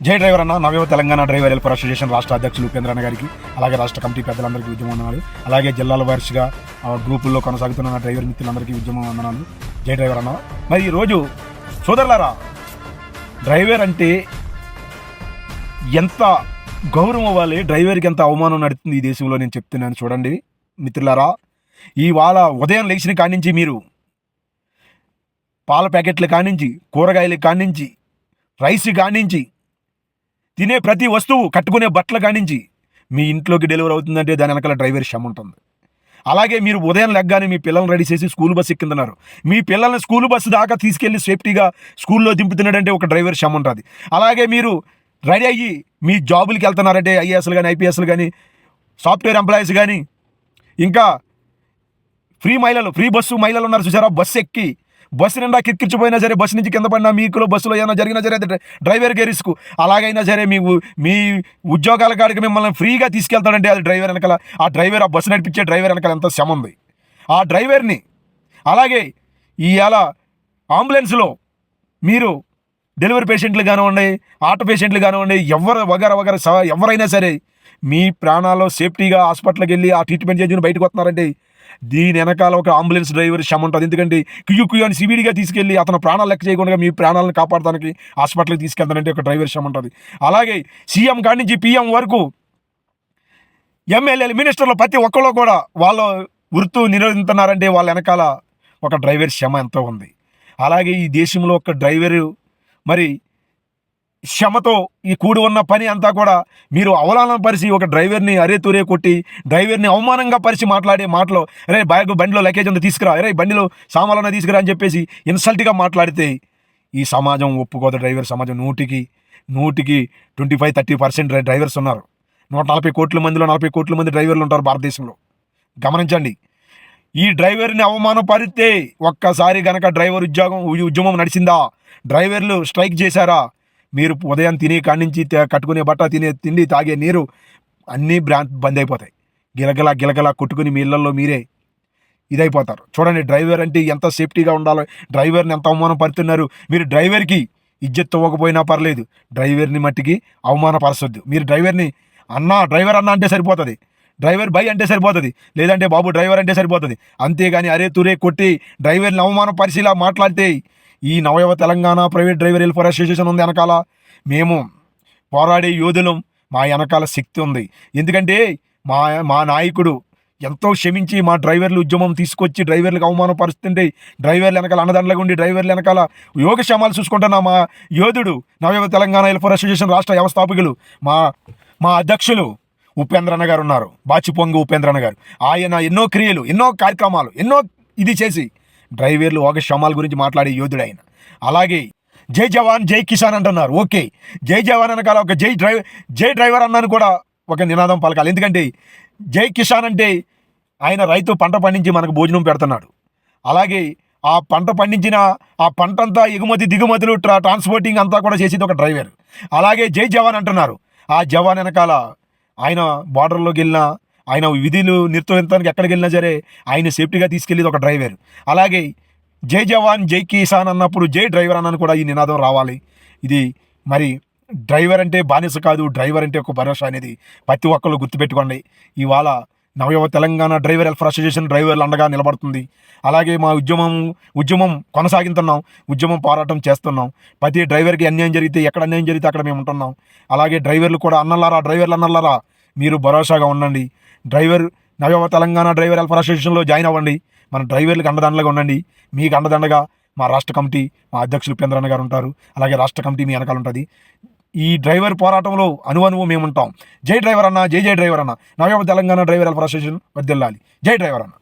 జై డ్రైవర్ అన్న నవయువ Telangana driver welfare association రాష్ట్ర అధ్యక్షులు ఉపేంద్ర అన్న గారికి, అలాగే రాష్ట్ర కమిటీ పెద్దలందరికీ ఉద్యమ వందనాలు, అలాగే జిల్లాల వారీగా గ్రూపుల్లో కొనసాగుతున్న నా డ్రైవర్ మిత్రులందరికీ ఉద్యమ వందనాలు. జై డ్రైవర్ అన్న. మరి ఈరోజు సోదరులారా, డ్రైవర్ అంటే ఎంత గౌరవం అవ్వాలి, డ్రైవర్కి ఎంత అవమానం నడుస్తుంది ఈ దేశంలో నేను చెప్తున్నాను. చూడండి మిత్రులారా, ఇవాళ ఉదయం లేచిన కానించి మీరు పాల ప్యాకెట్లు కానించి, కూరగాయలు కానించి, రైస్ కానించి, తినే ప్రతి వస్తువు, కట్టుకునే బట్టలు కానించి మీ ఇంట్లోకి డెలివరీ అవుతుందంటే దాని వెనకాల డ్రైవర్ శ్రమ ఉంటుంది. అలాగే మీరు ఉదయం లెగ్గానే మీ పిల్లల్ని రెడీ చేసి స్కూల్ బస్సు ఎక్కిందన్నారు, మీ పిల్లల్ని స్కూల్ బస్సు దాకా తీసుకెళ్ళి సేఫ్టీగా స్కూల్లో దింపుతున్నాడంటే ఒక డ్రైవర్ శ్రమ ఉంటుంది. అలాగే మీరు రెడీ అయ్యి మీ జాబులకి వెళ్తున్నారంటే ఐఏఎస్లు కానీ, ఐపీఎస్లు కానీ, సాఫ్ట్వేర్ ఎంప్లాయీస్ కానీ, ఇంకా ఫ్రీ బస్సు మహిళలు ఉన్నారు చూసారా, బస్సు ఎక్కి బస్సు నిండా కిక్కిచ్చిపోయినా సరే, బస్సు నుంచి కింద పడినా, మీకులో బస్సులో ఏమైనా జరిగినా సరే డ్రైవర్కే రిస్క్. అలాగైనా సరే మీ ఉద్యోగాల కాడికి మిమ్మల్ని ఫ్రీగా తీసుకెళ్తాడంటే అది డ్రైవర్ వెనకాల, ఆ డ్రైవర్, ఆ బస్సు నడిపించే డ్రైవర్ వెనకాల ఎంత శ్రమ ఉంది ఆ డ్రైవర్ని. అలాగే ఇవాళ అంబులెన్స్లో మీరు డెలివరీ పేషెంట్లు కానివ్వండి, ఆటో పేషెంట్లు కానివ్వండి, ఎవరైనా సరే మీ ప్రాణాల్లో సేఫ్టీగా హాస్పిటల్కి వెళ్ళి ఆ ట్రీట్మెంట్ చేసుకుని బయటకు వస్తున్నారంటే దీని వెనకాల ఒక అంబులెన్స్ డ్రైవర్ శ్రమ ఉంటుంది. ఎందుకంటే క్యూ అని సివిడిగా తీసుకెళ్ళి అతను ప్రాణాలు లెక్క చేయకుండా మీ ప్రాణాలను కాపాడడానికి హాస్పిటల్కి తీసుకెళ్తానంటే ఒక డ్రైవర్ శ్రమ ఉంటుంది. అలాగే సీఎం కాడి నుంచి పిఎం వరకు ఎమ్మెల్యేలు, మినిస్టర్లు ప్రతి ఒక్కళ్ళు కూడా వాళ్ళ వృత్తి నిర్వహిస్తున్నారంటే వాళ్ళ వెనకాల ఒక డ్రైవర్ శ్రమ ఎంతో ఉంది. అలాగే ఈ దేశంలో ఒక డ్రైవరు మరి శ్రమతో ఈ కూడి ఉన్న పని అంతా కూడా మీరు అవలాలన పరిచి ఒక డ్రైవర్ని అరే తురే కొట్టి, డ్రైవర్ని అవమానంగా పరిచి మాట్లాడే మాటలు, అరే బండిలో లగేజ్ అంతా తీసుకురా, అరే బండిలో సామాన్లన్నా తీసుకురా అని చెప్పేసి ఇన్సల్ట్గా మాట్లాడితే ఈ సమాజం ఒప్పుకోదు. డ్రైవర్ సమాజం 100కి 25-30% డ్రైవర్స్ ఉన్నారు. 140 కోట్ల మందిలో 40 కోట్ల మంది డ్రైవర్లు ఉంటారు భారతదేశంలో. గమనించండి, ఈ డ్రైవర్ని అవమానపరిస్తే ఒక్కసారి గనక డ్రైవర్ ఉద్యమం నడిచిందా, డ్రైవర్లు స్ట్రైక్ చేశారా, మీరు ఉదయం తినే కాడి నుంచి కట్టుకునే బట్ట, తినే తిండి, తాగే నీరు అన్నీ బంద్ అయిపోతాయి. గిలగలా కొట్టుకుని మీ ఇళ్లలో మీరే ఇదైపోతారు. చూడండి డ్రైవర్ అంటే ఎంత సేఫ్టీగా ఉండాలో, డ్రైవర్ని ఎంత అవమానం పడుతున్నారు. మీరు డ్రైవర్కి ఇజ్జత్ ఇవ్వకపోయినా పర్లేదు, డ్రైవర్ని మట్టికి అవమానపరచొద్దు. మీరు డ్రైవర్ని డ్రైవర్ అన్న అంటే సరిపోతుంది, డ్రైవర్ బై అంటే సరిపోతుంది, లేదంటే బాబు డ్రైవర్ అంటే సరిపోతుంది. అంతేగాని అరే తురే కొట్టి డ్రైవర్ని అవమానపరిచేలా మాట్లాడితే ఈ నవయువ Telangana private driver welfare association ఉంది వెనకాల. మేము పోరాడే యోధులం, మా వెనకాల శక్తి ఉంది. ఎందుకంటే మా నాయకుడు ఎంతో క్షమించి మా డ్రైవర్లు ఉద్యమం తీసుకొచ్చి డ్రైవర్లకు అవమానపరుస్తుంటే డ్రైవర్లు వెనకాల అన్నదండలుగా ఉండి డ్రైవర్లు వెనకాల యోగక్షేమాలు చూసుకుంటున్న మా యోధుడు నవయువ తెలంగాణ వెల్ఫేర్ అసోసియేషన్ రాష్ట్ర వ్యవస్థాపకులు మా అధ్యక్షులు ఉపేంద్రన్న గారు ఉన్నారు, బాచిపొంగు ఉపేంద్రన్న గారు. ఆయన ఎన్నో క్రియలు, ఎన్నో కార్యక్రమాలు, ఎన్నో ఇది చేసి డ్రైవర్లు యోగక్షేమాల గురించి మాట్లాడే యోధుడు ఆయన. అలాగే జై జవాన్ జై కిసాన్ అంటున్నారు. ఓకే, జై జవాన్ అనకాల ఒక జై డ్రైవర్ అన్నాను కూడా ఒక నినాదం పలకాలి. ఎందుకంటే జై కిసాన్ అంటే ఆయన రైతు పంట పండించి మనకు భోజనం పెడుతున్నాడు. అలాగే ఆ పంట పండించిన ఆ పంట అంతా ఎగుమతి దిగుమతులు ట్రాన్స్పోర్టింగ్ అంతా కూడా చేసేది ఒక డ్రైవర్. అలాగే జై జవాన్ అంటున్నారు. ఆ జవాన్ వెనకాల ఆయన బార్డర్లోకి వెళ్ళినా, ఆయన విధులు నిర్వహించడానికి ఎక్కడికి వెళ్ళినా సరే ఆయన సేఫ్టీగా తీసుకెళ్ళేది ఒక డ్రైవర్. అలాగే జై జవాన్ జై కిసాన్ అన్నప్పుడు జై డ్రైవర్ అన్నను కూడా ఈ నినాదం రావాలి. ఇది మరి డ్రైవర్ అంటే బానిస కాదు, డ్రైవర్ అంటే ఒక భరోసా అనేది ప్రతి ఒక్కళ్ళు గుర్తుపెట్టుకోండి. ఇవాళ నవయువ తెలంగాణ డ్రైవర్ వెల్ఫేర్ అసోసియేషన్ డ్రైవర్లు అండగా నిలబడుతుంది. అలాగే మా ఉద్యమం కొనసాగిస్తున్నాం, ఉద్యమం పోరాటం చేస్తున్నాం. ప్రతి డ్రైవర్కి అన్యాయం జరిగితే, ఎక్కడ అన్యాయం జరిగితే అక్కడ మేము ఉంటున్నాం. అలాగే డ్రైవర్లు కూడా డ్రైవర్లు అన్నలారా మీరు భరోసాగా ఉండండి. నవయువ తెలంగాణ డ్రైవర్ వెల్ఫేర్ అసోసియేషన్లో జాయిన్ అవ్వండి. మన డ్రైవర్లకు అండదండగా ఉండండి. మీకు అండదండగా మా రాష్ట్ర కమిటీ, మా అధ్యక్షులు ఉపేంద్రన్న గారు ఉంటారు. అలాగే రాష్ట్ర కమిటీ మీ వెనకాల ఉంటుంది. ఈ డ్రైవర్ పోరాటంలో అనువనువు మేము ఉంటాం. జై డ్రైవర్ అన్న, జై డ్రైవర్ అన్న. నవయువ తెలంగాణ డ్రైవర్ వెల్ఫేర్ అసోసియేషన్ వర్ధిల్లాలి. జై డ్రైవర్ అన్న.